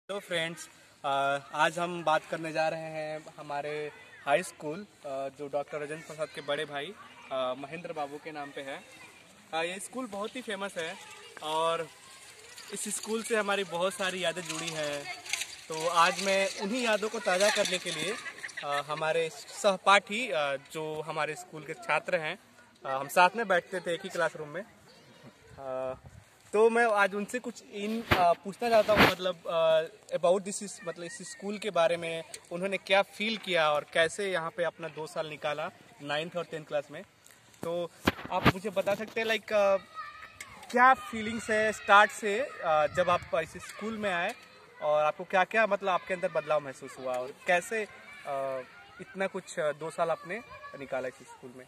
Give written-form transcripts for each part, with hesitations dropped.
Hello friends, आज हम बात करने जा रहे हैं हमारे हाई स्कूल जो डॉक्टर राजेंद्र प्रसाद के बड़े भाई महेंद्र बाबू के नाम पे है। ये स्कूल बहुत ही फेमस है और इस स्कूल से हमारी बहुत सारी यादें जुड़ी हैं। तो आज मैं उन्हीं यादों को ताज़ा करने के लिए हमारे सहपाठी जो हमारे स्कूल के छात्र हैं, हम साथ में बैठते थे एक ही क्लासरूम में, तो मैं आज उनसे कुछ पूछना चाहता हूँ, मतलब अबाउट दिस, मतलब इस स्कूल के बारे में उन्होंने क्या फील किया और कैसे यहाँ पे अपना 2 साल निकाला 9th और 10th क्लास में। तो आप मुझे बता सकते हैं लाइक क्या फीलिंग्स है स्टार्ट से जब आप इस स्कूल में आए और आपको क्या क्या मतलब आपके अंदर बदलाव महसूस हुआ और कैसे इतना कुछ 2 साल आपने निकाला इस स्कूल में।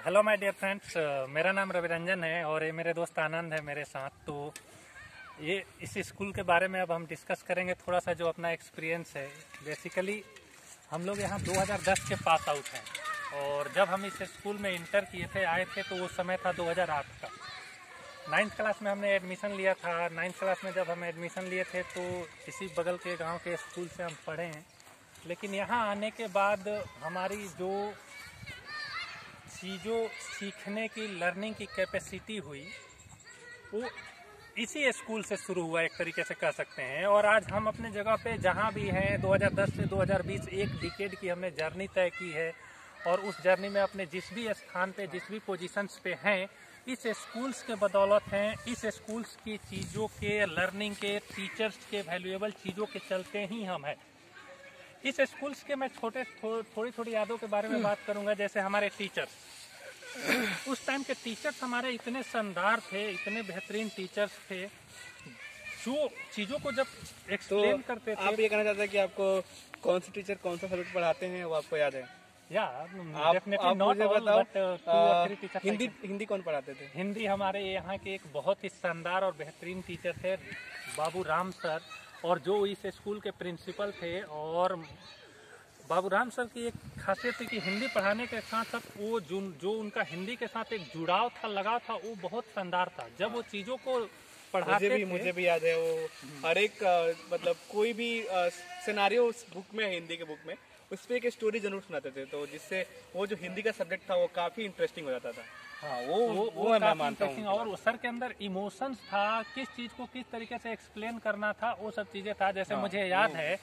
हेलो माय डियर फ्रेंड्स, मेरा नाम रवि रंजन है और ये मेरे दोस्त आनंद है मेरे साथ। तो ये इस स्कूल के बारे में अब हम डिस्कस करेंगे थोड़ा सा, जो अपना एक्सपीरियंस है। बेसिकली हम लोग यहाँ 2010 के पास आउट हैं और जब हम इस स्कूल में इंटर किए थे, आए थे, तो वो समय था 2008 का। 9th क्लास में हमने एडमिशन लिया था। 9th क्लास में जब हम एडमिशन लिए थे तो इसी बगल के गाँव के स्कूल से हम पढ़े हैं। लेकिन यहाँ आने के बाद हमारी जो चीज़ों सीखने की, लर्निंग की कैपेसिटी हुई, वो इसी स्कूल से शुरू हुआ, एक तरीके से कह सकते हैं। और आज हम अपने जगह पे जहाँ भी हैं, 2010 से 2020 एक डिकेड की हमने जर्नी तय की है और उस जर्नी में अपने जिस भी स्थान पे, जिस भी पोजीशंस पे हैं, इस स्कूल्स के बदौलत हैं। इस स्कूल्स की चीज़ों के, लर्निंग के, टीचर्स के, वैल्यूएबल चीज़ों के चलते ही हम हैं। इस स्कूल्स के मैं थोड़ी यादों के बारे में बात करूंगा। जैसे हमारे टीचर्स, उस टाइम के टीचर्स हमारे इतने शानदार थे, इतने बेहतरीन टीचर्स थे, जो चीज़ों को जब एक्सप्लेन करते थे। आप ये कहना चाहते हैं कि आपको कौन से टीचर कौन सा सब्जेक्ट पढ़ाते हैं वो आपको याद है? डेफिनेटली नॉट ऑल, बट 2 और 3 टीचर। हिंदी कौन पढ़ाते थे? हिंदी हमारे यहाँ के एक बहुत ही शानदार और बेहतरीन टीचर थे, बाबू राम सर, और जो इस स्कूल के प्रिंसिपल थे। और बाबू राम सर की एक खासियत थी कि हिंदी पढ़ाने के साथ साथ वो जो उनका हिंदी के साथ एक जुड़ाव था, लगाव था, वो बहुत शानदार था। जब वो चीज़ों को पढ़ाते थे, मुझे भी याद है वो हर एक मतलब कोई भी सिनेरियो उस बुक में, हिंदी के बुक में, उस पर एक स्टोरी जरूर सुनाते थे, तो जिससे वो जो हिंदी का सब्जेक्ट था वो काफ़ी इंटरेस्टिंग हो जाता था। हाँ, वो मैं मानता हूँ। और सर के अंदर इमोशंस था, किस चीज़ को किस तरीके से एक्सप्लेन करना था, वो सब चीज़ें था। जैसे मुझे याद है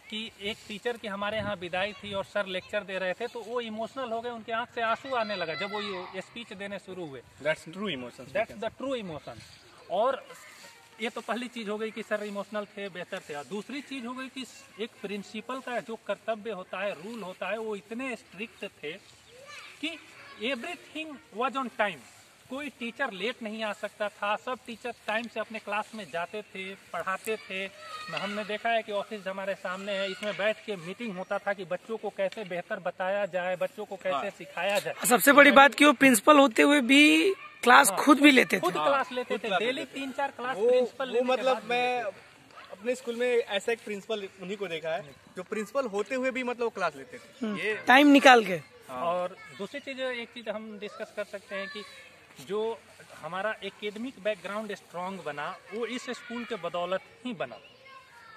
कि एक टीचर की हमारे यहाँ विदाई थी और सर लेक्चर दे रहे थे, तो वो इमोशनल हो गए, उनके आंख से आंसू आने लगा जब वो ये स्पीच देने शुरू हुए। That's true emotion, that's the true emotion. और ये तो पहली चीज़ हो गई कि सर इमोशनल थे, बेहतर थे। और दूसरी चीज़ हो गई कि एक प्रिंसिपल का जो कर्तव्य होता है, रूल होता है, वो इतने स्ट्रिक्ट थे कि एवरीथिंग वाज ऑन टाइम। कोई टीचर लेट नहीं आ सकता था, सब टीचर टाइम से अपने क्लास में जाते थे, पढ़ाते थे। हमने देखा है कि ऑफिस हमारे सामने है, इसमें बैठ के मीटिंग होता था कि बच्चों को कैसे बेहतर बताया जाए, बच्चों को कैसे सिखाया जाए। सबसे बड़ी बात कि वो प्रिंसिपल होते हुए भी क्लास खुद भी लेते थे, खुद क्लास लेते थे, डेली 3-4 क्लास प्रिंसिपल। मतलब मैं अपने स्कूल में ऐसा एक प्रिंसिपल उन्हीं को देखा है जो प्रिंसिपल होते हुए भी मतलब क्लास लेते थे, ये टाइम निकाल के। और दूसरी चीज, एक चीज हम डिस्कस कर सकते हैं कि जो हमारा एकेडमिक बैकग्राउंड स्ट्रांग बना, वो इस स्कूल के बदौलत ही बना।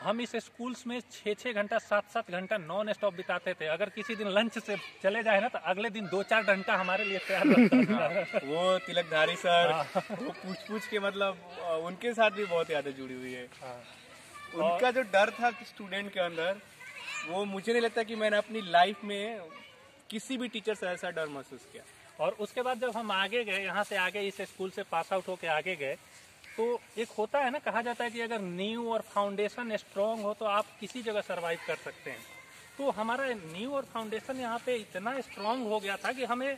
हम इस स्कूल्स में 6-6 घंटा, 7-7 घंटा नॉन स्टॉप बिताते थे। अगर किसी दिन लंच से चले जाए ना, तो अगले दिन 2-4 घंटा हमारे लिए तैयार रहता था। वो तिलकधारी सर, वो पूछ के मतलब उनके साथ भी बहुत यादें जुड़ी हुई है। उनका जो डर था स्टूडेंट के अंदर, वो मुझे नहीं लगता कि मैंने अपनी लाइफ में किसी भी टीचर से ऐसा डर महसूस किया। और उसके बाद जब हम आगे गए, यहाँ से आगे इस स्कूल से पास आउट होके आगे गए, तो एक होता है ना, कहा जाता है कि अगर नींव और फाउंडेशन स्ट्रांग हो तो आप किसी जगह सरवाइव कर सकते हैं। तो हमारा नींव और फाउंडेशन यहाँ पे इतना स्ट्रांग हो गया था कि हमें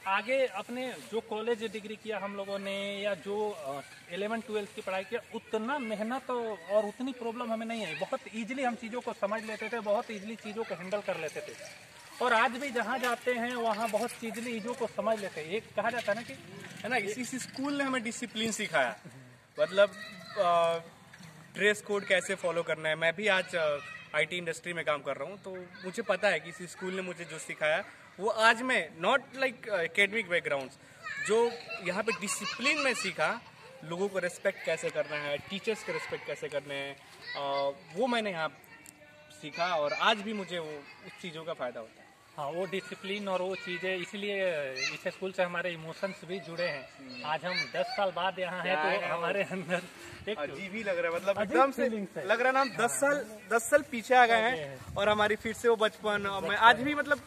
आगे अपने जो कॉलेज डिग्री किया हम लोगों ने, या जो 11th-12th की पढ़ाई किया, उतना मेहनत और उतनी प्रॉब्लम हमें नहीं आई। बहुत ईजिली हम चीज़ों को समझ लेते थे, बहुत ईजिली चीज़ों को हैंडल कर लेते थे। और आज भी जहाँ जाते हैं वहाँ बहुत ईजिली चीज़ों को समझ लेते हैं। एक कहा जाता है ना कि, है ना, इसी स्कूल ने हमें डिसिप्लिन सिखाया, मतलब ड्रेस कोड कैसे फॉलो करना है। मैं भी आज IT इंडस्ट्री में काम कर रहा हूँ, तो मुझे पता है कि इस स्कूल ने मुझे जो सिखाया वो आज मैं नॉट लाइक एकेडमिक बैकग्राउंड, जो यहाँ पे डिसिप्लिन में सीखा, लोगों को रिस्पेक्ट कैसे करना है, टीचर्स के रिस्पेक्ट कैसे करने हैं, वो मैंने यहाँ सीखा और आज भी मुझे वो उस चीज़ों का फ़ायदा होता है। हाँ, वो डिसिप्लिन और वो चीज़ें, इसलिए इस स्कूल से हमारे इमोशंस भी जुड़े हैं। आज हम 10 साल बाद यहाँ हैं तो हमारे अंदर एक अजीब ही लग रहा है, मतलब अजीब एकदम से feelings है। लग रहा है ना हम 10 साल पीछे आ गए हैं और हमारी फिर से वो बचपन। और मैं आज भी मतलब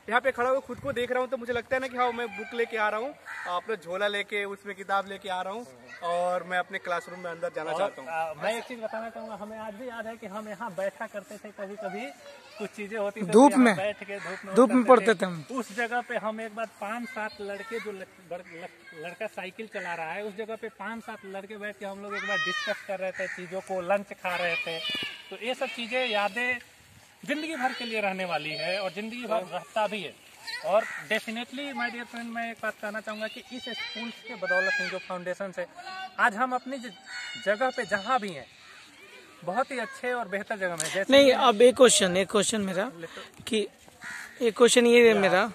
यहाँ पे खड़ा होकर खुद को देख रहा हूँ तो मुझे लगता है ना कि हाँ मैं बुक लेके आ रहा हूँ, अपना झोला लेके उसमें किताब लेके आ रहा हूँ और मैं अपने क्लासरूम में अंदर जाना चाहता हूँ। मैं एक चीज बताना चाहूंगा, हमें आज भी याद है कि हम यहाँ बैठा करते थे, कभी कभी कुछ चीजें होती थी धूप में, बैठ के धूप में पढ़ते थे हम। उस जगह पे हम एक बार 5-7 लड़के, जो लड़का साइकिल चला रहा है, उस जगह पे 5-7 लड़के बैठ के हम लोग एक बार डिस्कस कर रहे थे चीजों को, लंच खा रहे थे। तो ये सब चीजें, यादें जिंदगी भर के लिए रहने वाली है और जिंदगी भर रहता भी है। और डेफिनेटली माय डियर फ्रेंड, मैं एक बात कहना चाहूँगा कि इस स्कूल के बदौलत में, जो फाउंडेशन है, आज हम अपनी जगह पे जहाँ भी हैं बहुत ही अच्छे और बेहतर जगह में। जैसे नहीं, अब एक क्वेश्चन मेरा कि एक क्वेश्चन ये है मेरा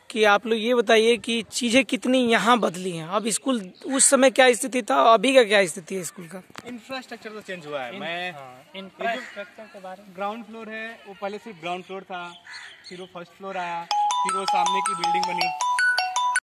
कि आप लोग ये बताइए कि चीजें कितनी यहाँ बदली हैं। अब स्कूल उस समय क्या स्थिति था, अभी का क्या स्थिति है स्कूल का? इंफ्रास्ट्रक्चर तो चेंज हुआ है। मैं इंफ्रास्ट्रक्चर के बारे में, ग्राउंड फ्लोर है, वो पहले सिर्फ ग्राउंड फ्लोर था, फिर वो फर्स्ट फ्लोर आया, फिर वो सामने की बिल्डिंग बनी,